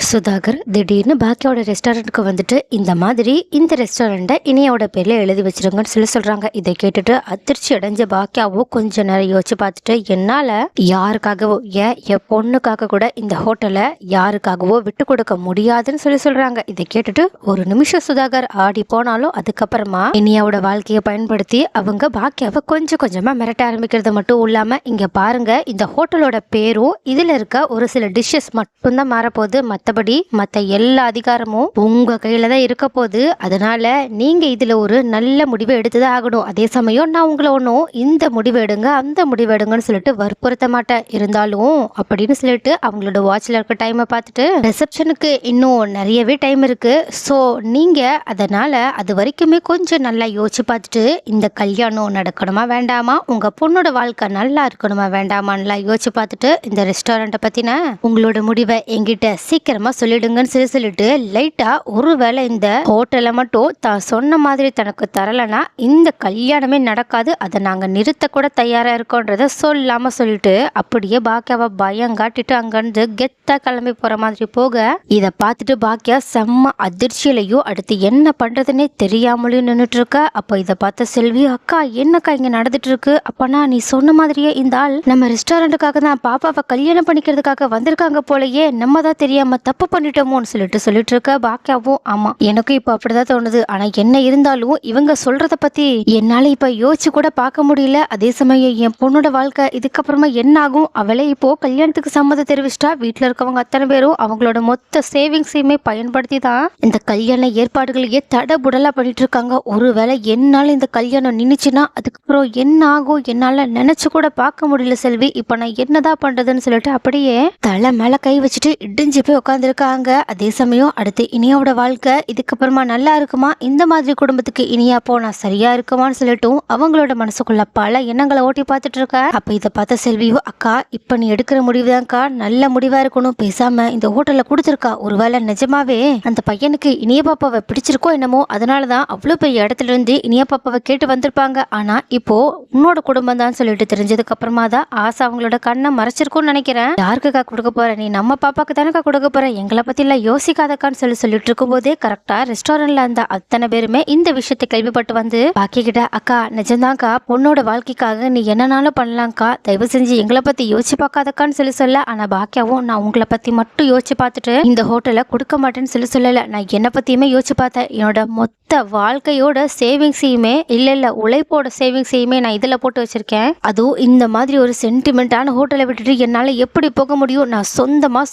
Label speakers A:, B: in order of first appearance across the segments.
A: சுதாகர் திடீர்னு பாக்கியோட ரெஸ்டாரண்ட்டுக்கு வந்துட்டு இந்த மாதிரி இந்த ரெஸ்டாரண்ட்டை இனியாவோட பேர்ல எழுதி வச்சிருங்கன்னு சொல்றாங்க. இதை கேட்டுட்டு அதிர்ச்சி அடைஞ்ச பாக்கியாவோ கொஞ்ச நேரம் யோசிச்சு பார்த்துட்டு என்னால யாருக்காகவோ என் பொண்ணுக்காக கூட இந்த ஹோட்டலை யாருக்காகவோ விட்டு கொடுக்க முடியாதுன்னு சொல்றாங்க. இதை கேட்டுட்டு ஒரு நிமிஷம் சுதாகர் ஆடி போனாலும் அதுக்கப்புறமா இனியாவோட வாழ்க்கையை பயன்படுத்தி அவங்க பாக்கியாவை கொஞ்சம் கொஞ்சமா மிரட்ட ஆரம்பிக்கிறது மட்டும் இல்லாம இங்க பாருங்க, இந்த ஹோட்டலோட பேரும் இதுல இருக்க ஒரு சில டிஷ்ஷஸ் மட்டும்தான் மாறப்போகுது, மற்றபடி மற்ற எல்லா அதிகாரமும் உங்க கையில தான் இருக்க போகுது. அதனால நீங்க இதுல ஒரு நல்ல முடிவை எடுத்துதான் ஆகணும். அதே சமயம் நான் உங்களை ஒன்றும் இந்த முடிவு எடுங்க அந்த முடிவு எடுங்கன்னு சொல்லிட்டு வற்புறுத்த மாட்டேன். இருந்தாலும் அப்படின்னு சொல்லிட்டு அவங்களோட வாட்ச்ல இருக்க டைமை பார்த்துட்டு ரிசப்ஷனுக்கு இன்னும் நிறையவே டைம் இருக்கு. ஸோ நீங்க அதனால அது வரைக்குமே கொஞ்சம் நல்லா யோசிச்சு பார்த்துட்டு இந்த கல்யாணம் நடக்கணுமா வேண்டாமா, உங்க பொண்ணோட வாழ்க்கை நல்லா இருக்கணுமா வேண்டாமான்லாம் யோசிச்சு பார்த்துட்டு இந்த ரெஸ்டாரண்ட்டை பத்தின உங்களோட முடிவை என்கிட்ட சீக்கிரமா சொல்லிடுங்கன்னு சொல்லிட்டு லைட்டா ஒருவேளை இந்த ஹோட்டலை மட்டும் தான் சொன்ன மாதிரி தனக்கு தரலனா இந்த கல்யாணமே நடக்காது, அதை நாங்க நிறுத்த கூட தயாரா இருக்கோன்றத சொல்லாம சொல்லிட்டு அப்படியே பாக்கியாவை பயம் காட்டிட்டு அங்கிருந்து கெத்தா கிளம்பி போற மாதிரி போக இதை பார்த்துட்டு பாக்கியா செம்ம அதிர்ச்சியிலையும் அடுத்து என்ன பண்றதுன்னே தெரியாமலையும் நின்றுட்டு இருக்க. அப்ப இதை பார்த்த செல்வி, அக்கா என்னக்கா இங்க நடந்துட்டு இருக்கு, அப்பனா நீ சொன்ன மாதிரியே இந்த ஆள் நம்ம ரெஸ்டாரண்ட்டுக்காக தான் பாப்பாவை கல்யாணம் பண்ணிக்கிறதுக்காக வந்திருக்காங்க போலயே, நம்ம தான் தெரியாம தப்பு பண்ணிட்டோமோன்னு சொல்லிட்டு இருக்க. பாக்கியாவும் ஆமா எனக்கும் இப்ப அப்படிதான் தோணுது, ஆனா என்ன இருந்தாலும் இவங்க சொல்றத பத்தி என்னால இப்ப யோசிச்சு கூட பார்க்க முடியல. அதே சமயம் என் பொண்ணோட வாழ்க்கை இதுக்கப்புறமா என்ன ஆகும், அவளே இப்போ கல்யாணத்துக்கு சம்மதம் தெரிவிச்சிட்டா, வீட்டுல இருக்கவங்க அத்தனை பேரும் அவங்களோட மொத்த சேவிங்ஸையுமே பயன்படுத்தி தான் இந்த கல்யாண ஏற்பாடுகளையே தடபுடலா பண்ணிட்டு இருக்காங்க. ஒருவேளை என்னால இந்த கல்யாணம் நின்னுச்சுன்னா அதுக்கப்புறம் என்ன ஆகும் என்னால நினைச்சு கூட பார்க்க முடியல செல்வி, இப்ப நான் என்னதான் பண்றதுன்னு சொல்லிட்டு அப்படியே தலை மேல கை வச்சுட்டு இடிஞ்சு போய் உட்காந்துருக்காங்க. அதே சமயம் அடுத்து இனியாவோட வாழ்க்கை இதுக்கப்புறமா நல்லா இருக்குமா, இந்த மாதிரி குடும்பத்துக்கு இனியா போனா சரியா இருக்குமான்னு சொல்லிட்டும் அவங்களோட மனசுக்குள்ள பல எண்ணங்களை ஓட்டி பார்த்துட்டு இருக்க. அப்ப இதை பார்த்த செல்வியோ, அக்கா இப்ப நீ எடுக்கிற முடிவுதான்க்கா நல்ல முடிவா இருக்கணும், பேசாம இந்த ஹோட்டல்ல கொடுத்துருக்கா, ஒருவேளை நிஜமாவே அந்த பையனுக்கு இனிய பாப்பாவை பிடிச்சிருக்கோ என்னமோ, அதனாலதான் அவ்வளவு பெரிய இடத்துல இருந்து இனிய பாப்பாவை கேட்டு வந்திருப்பாங்க. ஆனா இப்போ உன்னோட குடும்பம் தான் சொல்லிட்டு தெரிஞ்சதுக்கு அப்புறமா தான் ஆசை அவங்களோட கண்ணை மறைச்சிருக்கும்னு நினைக்கிறேன். யாருக்குக்கா கொடுக்க போற, நீ நம்ம பாப்பாக்கு தானக்கா கொடுக்க போற, எங்களை பத்தி எல்லாம் யோசிக்காதக்கான்னு சொல்லிட்டு இருக்கும் போதே கரெக்டா ரெஸ்டாரண்ட்ல அந்த அத்தனை பேருமே இந்த விஷயத்தை கேள்விப்பட்டு வந்து பாக்கி கிட்ட, அக்கா நிஜம்தான்க்கா பொண்ணோட வாழ்க்கைக்காக நீ என்னன்னாலும் பண்ணலாம்க்கா, தயவு செஞ்சு எங்களை பத்தி யோசிச்சு பார்க்காதக்கான்னு சொல்ல. ஆனா பாக்கியாவும் நான் உங்களை பத்தி மட்டும் யோசிச்சு பார்த்துட்டு இந்த ஹோட்டலை கொடுக்க மாட்டேன்னு சொல்லல, நான் என்னை பத்தியுமே யோசிச்சு பார்த்தேன், என்னோட மொத்த வாழ்க்கையோட சேவிங்ஸையுமே இல்ல உழைப்போட சேவிங்ஸையுமே நான் இதுல போட்டு வச்சிருக்கேன். அதுவும் இந்த மாதிரி ஒரு சென்டிமெண்டான ஹோட்டலை விட்டுட்டு என்னால எப்படி போக முடியும், நான்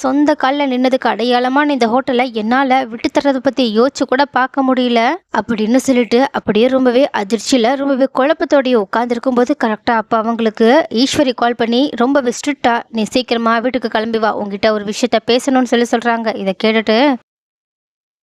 A: சொந்த காலில் நின்னதுக்கு அடையாளமான இந்த ஹோட்டலை என்னால விட்டு தர்றதை பத்தி யோசிச்சு கூட பார்க்க முடியல அப்படின்னு சொல்லிட்டு அப்படியே ரொம்பவே அதிர்ச்சியில ரொம்பவே குழப்பத்தோடைய உட்கார்ந்துருக்கும் போது கரெக்டா அப்ப அவங்களுக்கு ஈஸ்வரி கால் பண்ணி ரொம்பவே ஸ்ட்ரிக்டா, நீ சீக்கிரமா வீட்டுக்கு கிளம்பி வா, உங்ககிட்ட ஒரு விஷயத்த பேசணும்னு சொல்றாங்க. இதை கேட்டுட்டு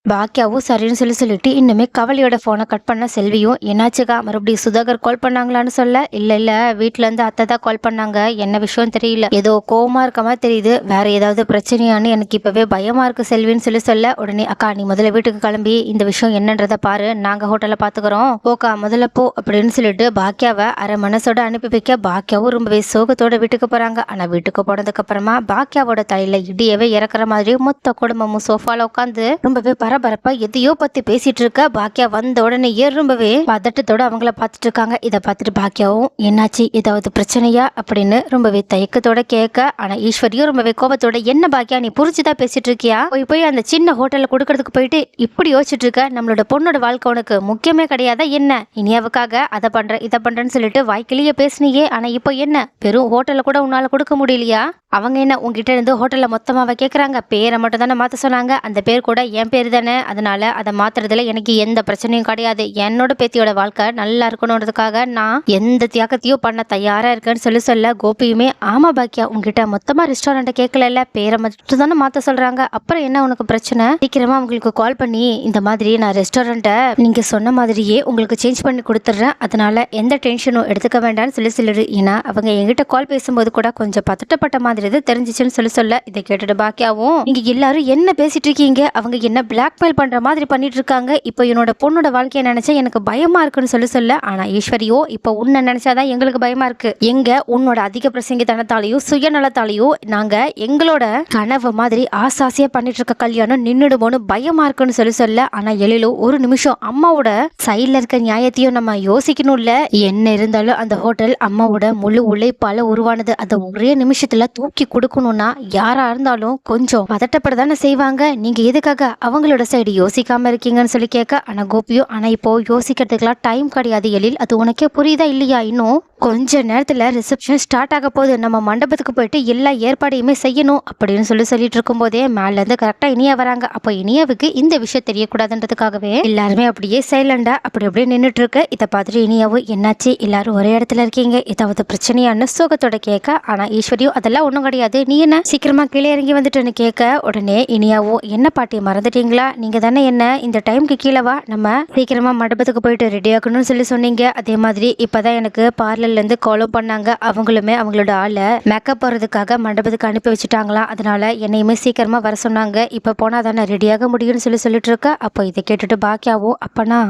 A: பாக்கியாவும் சரின்னு சொல்லிட்டு இன்னுமே கவலையோட போனை கட் பண்ண செல்வியும், என்னாச்சுக்கா மறுபடியும் சுதாகர் கால் பண்ணாங்களான்னு சொல்ல, இல்ல வீட்டுல இருந்து அத்தை தான் கால் பண்ணாங்க, என்ன விஷயம் தெரியல, ஏதோ கோவமா இருக்க மாதிரி தெரியுது, வேற ஏதாவது பிரச்சனையான்னு எனக்கு இப்பவே பயமா இருக்கு செல்வின்னு சொல்ல உடனே அக்கா நீ முதல்ல வீட்டுக்கு கிளம்பி இந்த விஷயம் என்னன்றத பாரு, நாங்க ஹோட்டல்ல பாத்துக்கிறோம், போக்கா முதல்ல போ அப்படின்னு சொல்லிட்டு பாக்கியாவை அரை மனசோட அனுப்பி வைக்க பாக்கியாவும் ரொம்பவே சோகத்தோட வீட்டுக்கு போறாங்க. ஆனா வீட்டுக்கு போனதுக்கு அப்புறமா பாக்கியாவோட தலையில இடியவே இறக்குற மாதிரி மொத்த குடும்பமும் சோஃபால உட்காந்து ரொம்பவே பரபரப்பா எதையோ பத்தி பேசிட்டு இருக்க. பாக்கியா வந்த உடனே ரொம்பவே பதட்டத்தோட அவங்கள பார்த்துட்டு இருக்காங்க. இதை பார்த்துட்டு பாக்கியாவும் என்னாச்சு ஏதாவது பிரச்சனையா அப்படின்னு ரொம்பவே தயக்கத்தோட கேட்க, ஆனா ஈஸ்வரியும் ரொம்பவே கோபத்தோட, என்ன பாக்கியா நீ புரிஞ்சுதான் பேசிட்டு இருக்கியா, போய் அந்த சின்ன ஹோட்டல்ல கொடுக்கறதுக்கு போயிட்டு இப்படி யோசிச்சுட்டு இருக்க, நம்மளோட பொண்ணோட வாழ்க்கை உனக்கு முக்கியமே கிடையாதா என்ன, இனியாவுக்காக அதை பண்ற இதை பண்றேன்னு சொல்லிட்டு வாய்க்கிலேயே பேசுனியே, ஆனா இப்போ என்ன வெறும் ஹோட்டல்ல கூட உன்னால கொடுக்க முடியலையா, அவங்க என்ன உங்ககிட்ட இருந்து ஹோட்டல்ல மொத்தமாவ கேட்குறாங்க, பேரை மட்டும் தானே மாற்ற சொன்னாங்க, அந்த பேர் கூட என் பேர் தானே, அதனால அதை மாத்துறதுல எனக்கு எந்த பிரச்சனையும் கிடையாது, என்னோட பேத்தியோட வாழ்க்கை நல்லா இருக்கணுன்றதுக்காக நான் எந்த தியாகத்தையும் பண்ண தயாரா இருக்கேன்னு சொல்ல கோபியுமே, ஆமா பாக்கியா உங்ககிட்ட மொத்தமா ரெஸ்டாரண்ட்டை கேட்கல, பேரை மட்டும் தானே மாற்ற சொல்றாங்க, அப்புறம் என்ன உனக்கு பிரச்சனை, சீக்கிரமா உங்களுக்கு கால் பண்ணி இந்த மாதிரி நான் ரெஸ்டாரண்ட்டை நீங்க சொன்ன மாதிரியே உங்களுக்கு சேஞ்ச் பண்ணி கொடுத்துட்றேன், அதனால எந்த டென்ஷனும் எடுத்துக்க வேண்டாம்னு சொல்லிடு. ஏன்னா அவங்க என்கிட்ட கால் பேசும்போது கூட கொஞ்சம் பதட்டப்பட்ட மாதிரி மாதிரி தான் தெரிஞ்சிச்சுன்னு சொல்ல இதை கேட்டுட்டு பாக்கியாவும், நீங்க எல்லாரும் என்ன பேசிட்டு இருக்கீங்க, அவங்க என்ன பிளாக்மெயில் பண்ற மாதிரி பண்ணிட்டு இருக்காங்க, இப்போ என்னோட பொண்ணோட வாழ்க்கையை நினைச்சா எனக்கு பயமா இருக்குன்னு சொல்ல ஆனா ஈஸ்வரியோ இப்போ உன்னை நினைச்சாதான் எங்களுக்கு பயமா இருக்கு. எங்க உன்னோட அதிக பிரசங்கித்தனத்தாலையும் சுயநலத்தாலையும் நாங்க எங்களோட கனவு மாதிரி ஆசாசியா பண்ணிட்டு இருக்க கல்யாணம் நின்னுடுமோன்னு பயமா இருக்குன்னு சொல்ல ஆனா எழிலும் ஒரு நிமிஷம் அம்மாவோட சைட்ல இருக்க நியாயத்தையும் நம்ம யோசிக்கணும்ல. என்ன இருந்தாலும் அந்த ஹோட்டல் அம்மாவோட முழு உழைப்பால உருவானது. அதை ஒரே நிமிஷத்துல தூக்கி கொடுக்கணும்னா யாரா இருந்தாலும் கொஞ்சம் பதட்டப்படதானே செய்வாங்க. நீங்க எதுக்காக அவங்களோட சைடு யோசிக்காம இருக்கீங்கன்னு சொல்லி கேட்க, ஆனா கோபியோ ஆனா இப்போ யோசிக்கிறதுக்கெல்லாம் டைம் கிடையாது எழில், அது உனக்கே புரியுதா இல்லையா, இன்னும் கொஞ்ச நேரத்துல ரிசப்ஷன் ஸ்டார்ட் ஆக போகுது, நம்ம மண்டபத்துக்கு போயிட்டு எல்லா ஏற்பாடையுமே செய்யணும் அப்படின்னு சொல்லிட்டு இருக்கும் போதே மேல இருந்து கரெக்டா இனியா வராங்க. அப்போ இனியாவுக்கு இந்த விஷயம் தெரியக்கூடாதுன்றதுக்காகவே எல்லாருமே அப்படியே சைலண்டா அப்படியே நின்றுட்டு இருக்கு. இதை பார்த்துட்டு இனியாவும் என்னாச்சு எல்லாரும் ஒரே இடத்துல இருக்கீங்க, ஏதாவது பிரச்சனையான்னு சோகத்தோட கேட்க, ஆனா ஈஸ்வரியும் அதெல்லாம் ஒண்ணும் கிடையாது, நீ என்ன சீக்கிரமா கீழே இறங்கி வந்துட்டுன்னு கேட்க, உடனே இனியாவும் என்ன பாட்டி மறந்துட்டீங்களா, நீங்க தானே என்ன இந்த டைமுக்கு கீழே வா, நம்ம சீக்கிரமா மண்டபத்துக்கு போயிட்டு ரெடி ஆகணும்னு சொன்னீங்க. அதே மாதிரி இப்பதான் எனக்கு பார்லர்ல இருந்து காலும் பண்ணாங்க, அவங்களுமே அவங்களோட ஆளை மேக்கப் போறதுக்காக மண்டபத்துக்கு அனுப்பி வச்சுட்டாங்களாம், அதனால என்னையுமே சீக்கிரமா வர சொன்னாங்க, இப்ப போனா தானே ரெடியாக முடியும்னு சொல்லிட்டு இருக்க. அப்போ இதை கேட்டுட்டு பாக்கியாவும் அப்பனா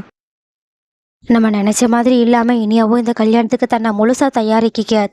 A: நம்ம நினைச்ச மாதிரி இல்லாம இனியாவும் இந்த கல்யாணத்துக்கு தன்னை முழுசா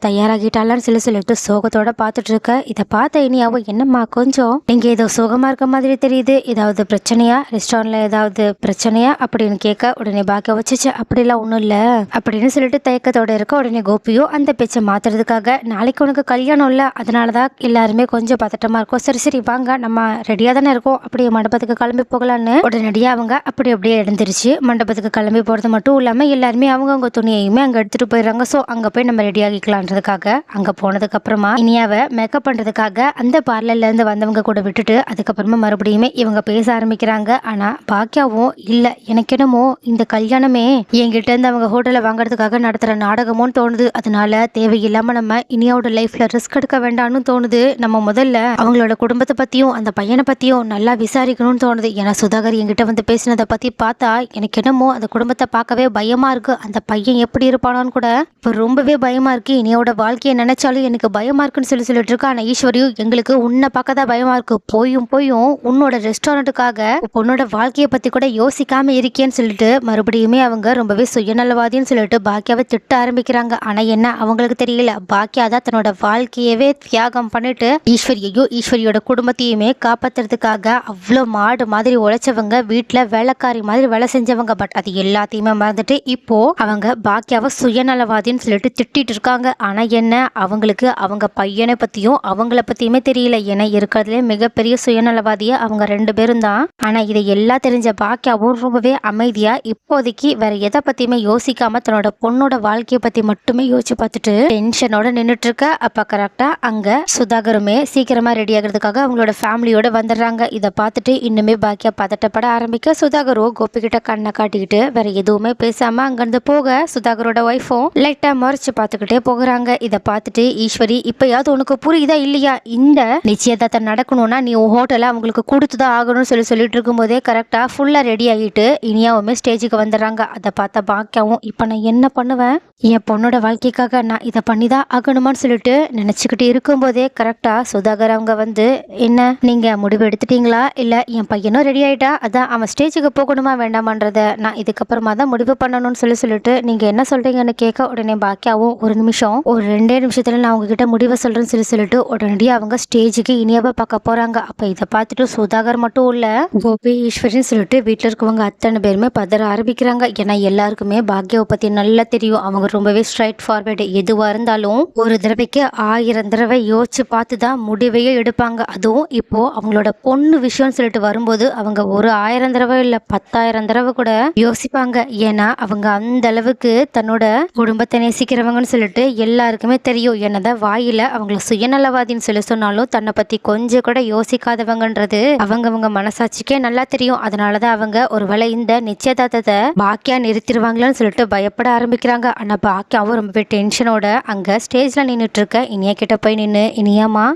A: தயாராகிட்டாளான்னு சொல்லிட்டு சோகத்தோட பாத்துட்டு இருக்க. இதை பார்த்த இனியாவும் என்னம்மா கொஞ்சம் நீங்க ஏதோ சோகமா இருக்க மாதிரி தெரியுது, ஏதாவது பிரச்சனையா, ரெஸ்டாரண்ட்ல ஏதாவது பிரச்சனையா அப்படின்னு கேட்க, உடனே பாக்க வச்சுச்சு அப்படிலாம் ஒண்ணும் இல்ல அப்படின்னு சொல்லிட்டு தயக்கத்தோட இருக்க. உடனே கோபியும் அந்த பேச்சை மாத்துறதுக்காக, நாளைக்கு உனக்கு கல்யாணம் இல்ல அதனாலதான் எல்லாருமே கொஞ்சம் பதட்டமா இருக்கும், சரி சரி வாங்க நம்ம ரெடியா தானே இருக்கோம், அப்படியே மண்டபத்துக்கு கிளம்பி போகலான்னு உடனடியா அவங்க அப்படியே எழுந்திருச்சு மண்டபத்துக்கு கிளம்பி போறது மட்டும் இல்லாம எல்லாருமே அவங்க துணியையுமே அங்க எடுத்துட்டு போயிடுறாங்க. சோ அங்க போய் நம்ம ரெடி ஆகிக்கலான்றதுக்காக அங்க போனதுக்கு அப்புறமா இனியாவை மேக்கப் பண்றதுக்காக அந்த பார்லர்ல இருந்து வந்தவங்க கூட விட்டுட்டு அதுக்கப்புறமா மறுபடியுமே இவங்க பேச ஆரம்பிக்கிறாங்க. ஆனா பாக்கியாவும் இல்ல, எனக்கு என்னமோ இந்த கல்யாணமே என்கிட்ட இருந்து அவங்க ஹோட்டலை வாங்குறதுக்காக நடத்துற நாடகமும் தோணுது, அதனால தேவையில்லாம நம்ம இனியாவோட லைஃப்ல ரிஸ்க் எடுக்க வேண்டாம்னு தோணுது, நம்ம முதல்ல அவங்களோட குடும்பத்தை பத்தியும் அந்த பையனை பத்தியும் நல்லா விசாரிக்கணும்னு தோணுது. ஏன்னா சுதாகர் என்கிட்ட வந்து பேசினதை பத்தி பார்த்தா எனக்கு என்னமோ அந்த குடும்பத்தை பார்க்கவே பயமா இருக்கு, அந்த பையன் எப்படி இருப்பானு கூட இப்ப ரொம்பவே பயமா இருக்கு, இனியோட வாழ்க்கையை நினைச்சாலும் எனக்கு பயமா இருக்குன்னு சொல்லிட்டு இருக்கா. ஆனா ஈஸ்வரியும் எங்களுக்கு உன்னை பார்க்கதான் பயமா இருக்கு, போயும் உன்னோட ரெஸ்டாரண்ட்டுக்காக உன்னோட வாழ்க்கையை பத்தி கூட யோசிக்காம இருக்கேன்னு சொல்லிட்டு மறுபடியுமே அவங்க ரொம்பவே சுயநலவாதின்னு சொல்லிட்டு பாக்கியாவை திட்ட ஆரம்பிக்கிறாங்க. ஆனா என்ன அவங்களுக்கு தெரியல, பாக்கியா தான் தன்னோட வாழ்க்கையவே தியாகம் பண்ணிட்டு ஈஸ்வரியோட குடும்பத்தையுமே காப்பாத்துறதுக்காக அவ்வளோ மாடு மாதிரி உழைச்சவங்க, வீட்டுல வேலைக்காரி மாதிரி வேலை செஞ்சவங்க. பட் அது எல்லாத்தையுமே மறந்துட்டு இப்போ அவங்க பாக்கியாவை சுயநலவாதின்னு சொல்லிட்டு திட்டிட்டு இருக்காங்க. ஆனா என்ன அவங்களுக்கு அவங்க பையனை பத்தியும் அவங்கள பத்தியுமே தெரியல, ஏன்னா இருக்கிறதுலே மிகப்பெரிய சுயநலவாதியா அவங்க ரெண்டு பேரும் தான். ஆனா இதை எல்லாம் தெரிஞ்ச பாக்கியாவும் ரொம்பவே அமைதியா இப்போதைக்கு வேற எதை பத்தியுமே யோசிக்காம தன்னோட பொண்ணோட வாழ்க்கையை பத்தி மட்டுமே யோசிச்சு பார்த்துட்டு டென்ஷனோட நின்றுட்டு இருக்க. அப்ப கரெக்டா அங்க சுதாகருமே சீக்கிரமா ரெடி ஆகிறதுக்காக அவங்களோட ஃபேமிலியோட வந்துடுறாங்க. இதை பார்த்துட்டு இன்னுமே பாக்கியா பதட்டப்பட ஆரம்பிக்க, சுதாகரோ கோபி கிட்ட கண்ணை காட்டிக்கிட்டு வேற எதுவுமே பேசாம அங்கிருந்து போக சுதாகரோட ஒய்ஃபும் லைட்டா மறைச்சு பார்த்துக்கிட்டே போகிறாங்க. இதை பார்த்துட்டு ஈஸ்வரி இப்பயாவது உனக்கு புரியுதா இல்லையா, இந்த நிச்சயதார்த்தம் நடக்கணும்னா நீ ஹோட்டலை அவங்களுக்கு கொடுத்துதான் ஆகணும்னு சொல்லிட்டு இருக்கும் போதே கரெக்டா ஃபுல்லா ரெடி ஆகிட்டு இனியாவுமே ஸ்டேஜுக்கு வந்துடுறாங்க. அதை பார்த்த பாக்கியாவும் இப்ப நான் என்ன பண்ணுவேன், என் பொண்ணோட வாழ்க்கைக்காக நான் இதை பண்ணிதான் ஆகணுமான்னு சொல்லிட்டு நினைச்சுக்கிட்டு இருக்கும் போதே கரெக்டா சுதாகர் அவங்க வந்து, என்ன நீங்க முடிவு எடுத்துட்டீங்களா, இல்ல என் பையனும் ரெடி ஆயிட்டா அதான் அவன் ஸ்டேஜுக்கு போகணுமா வேண்டாமான்றத நான் இதுக்கப்புறமா தான் முடிவு பண்ணணும்னு சொல்லிட்டு நீங்க என்ன சொல்றீங்கன்னு கேட்க, உடனே பாக்கியாவும் ஒரு நிமிஷம், ஒரு 2 நிமிஷத்துல நான் உங்ககிட்ட முடிவை சொல்றேன்னு சொல்லிட்டு உடனடியாக அவங்க ஸ்டேஜுக்கு இனியாவை பார்க்க போறாங்க. அப்ப இதை பார்த்துட்டு சுதாகர் மட்டும் இல்ல கோபி ஈஸ்வரின்னு சொல்லிட்டு வீட்டுல இருக்கவங்க அத்தனை பேருமே பதற ஆரம்பிக்கிறாங்க. ஏன்னா எல்லாருக்குமே பாக்கியாவை பத்தி நல்லா தெரியும், அவங்க ரொம்பவே ஸ்ட்ரைட் ஃபார்வர்டு, எதுவா இருந்தாலும் ஒரு தடவைக்கு 1000 தடவை யோசிச்சு பார்த்துதான் முடிவையே எடுப்பாங்க. அதுவும் இப்போ அவங்களோட பொண்ணு விஷயம்னு சொல்லிட்டு வரும்போது அவங்க ஒரு 1000 தடவை இல்ல 10,000 தடவை கூட யோசிப்பாங்க. ஏன்னா அவங்க அந்த அளவுக்கு தன்னோட குடும்பத்தை நேசிக்கிறவங்கன்னு சொல்லிட்டு எல்லாருக்குமே தெரியும். என்னதான் வாயில அவங்கள சுயநலவாதின்னு சொன்னாலும் தன்னை பத்தி கொஞ்சம் கூட யோசிக்காதவங்கன்றது அவங்க மனசாட்சிக்கே நல்லா தெரியும். அதனாலதான் அவங்க ஒருவேளை இந்த நிச்சயதார்த்தத்தை பாக்கியா நிறுத்திடுவாங்களான்னு சொல்லிட்டு பயப்பட ஆரம்பிக்கிறாங்க. ஆனா பாக்கியாவும் ரொம்பவே டென்ஷனோட அங்க ஸ்டேஜ்ல நின்றுட்டு இருக்க இனியா கிட்ட போய் நின்று, இனியாமா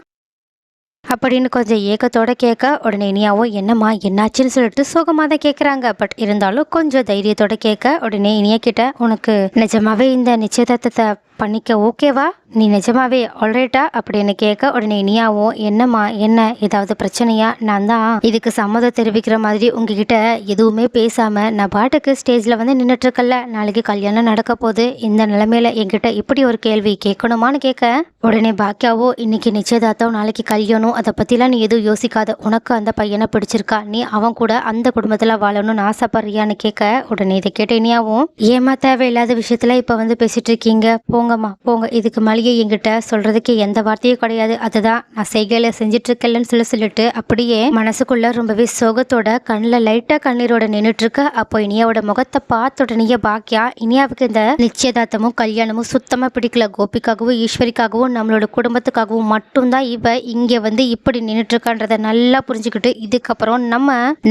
A: அப்படின்னு கொஞ்சம் ஏக்கத்தோட கேட்க, உடனே இனியாவும் என்னம்மா என்னாச்சுன்னு சொல்லிட்டு சோகமாக தான் கேட்குறாங்க. பட் இருந்தாலும் கொஞ்சம் தைரியத்தோட கேட்க, உடனே இனியா கிட்ட உனக்கு நிஜமாவே இந்த நிச்சயதார்த்தத்தை பண்ணிக்க ஓகேவா? நீ நிஜமாவே ஆல்ரைட்டா அப்படின்னு கேட்க உடனே இனியாவும் என்னம்மா என்ன ஏதாவது பிரச்சனையா? நான் தான் இதுக்கு சம்மதம் தெரிவிக்கிற மாதிரி உங்ககிட்ட எதுவுமே பேசாம நான் பாட்டுக்கு ஸ்டேஜ்ல வந்து நின்றுட்டு இருக்கல. நாளைக்கு கல்யாணம் நடக்க போகுது. இந்த நிலைமையில என்கிட்ட இப்படி ஒரு கேள்வி கேட்கணுமான்னு கேட்க உடனே பாக்கியாவோ இன்னைக்கு நிச்சயதார்த்தம் நாளைக்கு கல்யாணம் அதை பத்திலாம் நீ எதுவும் யோசிக்காத. உனக்கு அந்த பையனை பிடிச்சிருக்கா? நீ அவன் கூட அந்த குடும்பத்துல வாழணும்னு ஆசைப்படுறியான்னு கேட்க உடனே இதை கேட்ட இனியாவும் ஏமா தேவையில்லாத விஷயத்துல இப்ப வந்து பேசிட்டு இருக்கீங்க? போங்கம்மா போங்க. இதுக்கு மளிகை என்கிட்ட சொல்றதுக்கு எந்த வார்த்தையும் கிடையாது. அதுதான் நான் செய்கையில செஞ்சிட்டு இருக்கலன்னு சொல்லிட்டு அப்படியே மனசுக்குள்ள ரொம்பவே சோகத்தோட கண்ணில் லைட்டா கண்ணீரோட நின்றுட்டு இருக்க. அப்போ இனியாவோட முகத்தை பார்த்த உடனே பாக்கியா இனியாவுக்கு இந்த நிச்சயதார்த்தமும் கல்யாணமும் சுத்தமா பிடிக்கல. கோபிக்காகவும் ஈஸ்வரிக்காகவும் நம்மளோட குடும்பத்துக்காகவும் மட்டும்தான் இவ இங்க வந்து இப்படி நின்றுட்டு இருக்கான்றத நல்லா புரிஞ்சுக்கிட்டு இதுக்கப்புறம்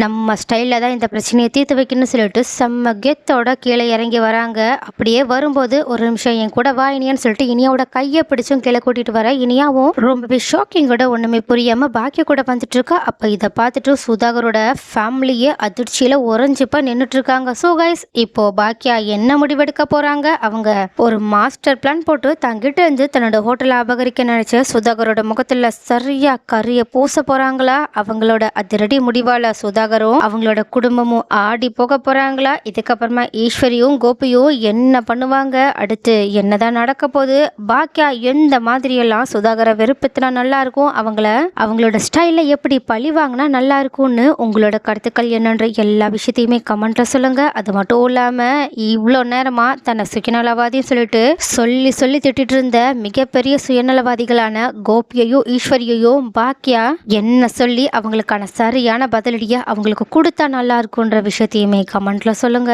A: நம்ம ஸ்டைல்ல தான் இந்த பிரச்சனையை தீர்த்து வைக்கணும்னு சொல்லிட்டு செம்ம கெத்தோட கீழே இறங்கி வராங்க. அப்படியே வரும்போது ஒரு நிமிஷம் என் கூட வா இனியான்னு சொல்லிட்டு இனியாவோட கையை பிடிச்சும் கீழே கூட்டிட்டு வர இனியாவும் ரொம்பவே ஷாக்கிங்கோட ஒண்ணுமே புரியாம பாக்கிய கூட வந்துட்டு இருக்கா. அப்ப இதை பார்த்துட்டு சுதாகரோட ஃபேமிலியே அதிர்ச்சியில உறைஞ்சிப்பா நின்றுட்டு இருக்காங்க. ஸோ கைஸ் இப்போ பாக்கியா என்ன முடிவெடுக்க போறாங்க? அவங்க ஒரு மாஸ்டர் பிளான் போட்டு தங்கிட்ட இருந்து தன்னோட ஹோட்டலை அபகரிக்க நினைச்ச சுதாகரோட முகத்துல சரியா கரிய பூச போறாங்களா? அவங்களோட அதிரடி முடிவால சுதாகரும் அவங்களோட குடும்பமும் ஆடி போக போறாங்களா? இதுக்கப்புறமா ஈஸ்வரியும் கோபியும் என்ன பண்ணுவாங்க? அடுத்து என்னதான் நடக்க போகுது? பாக்கியா எந்த மாதிரியெல்லாம் சுதாகரை வெறுப்பத்தினா நல்லா இருக்கும், அவங்களோட ஸ்டைல எப்படி பழி வாங்கினா நல்லா இருக்கும்னு உங்களோட கருத்துக்கள் என்னன்ற எல்லா விஷயத்தையுமே கமெண்ட்ல சொல்லுங்க. அது மட்டும் இல்லாம இவ்வளோ நேரமா தன்னை சுயநலவாதின்னு சொல்லிட்டு சொல்லி திட்டிட்டு இருந்த மிகப்பெரிய சுயநலவாதிகளான கோபியையும் ஈஸ்வரியையும் பாக்கியா என்ன சொல்லி அவங்களுக்கான சரியான பதிலடியை அவங்களுக்கு கொடுத்தா நல்லா இருக்கும்ன்ற விஷயத்தையுமே கமெண்ட்ல சொல்லுங்க.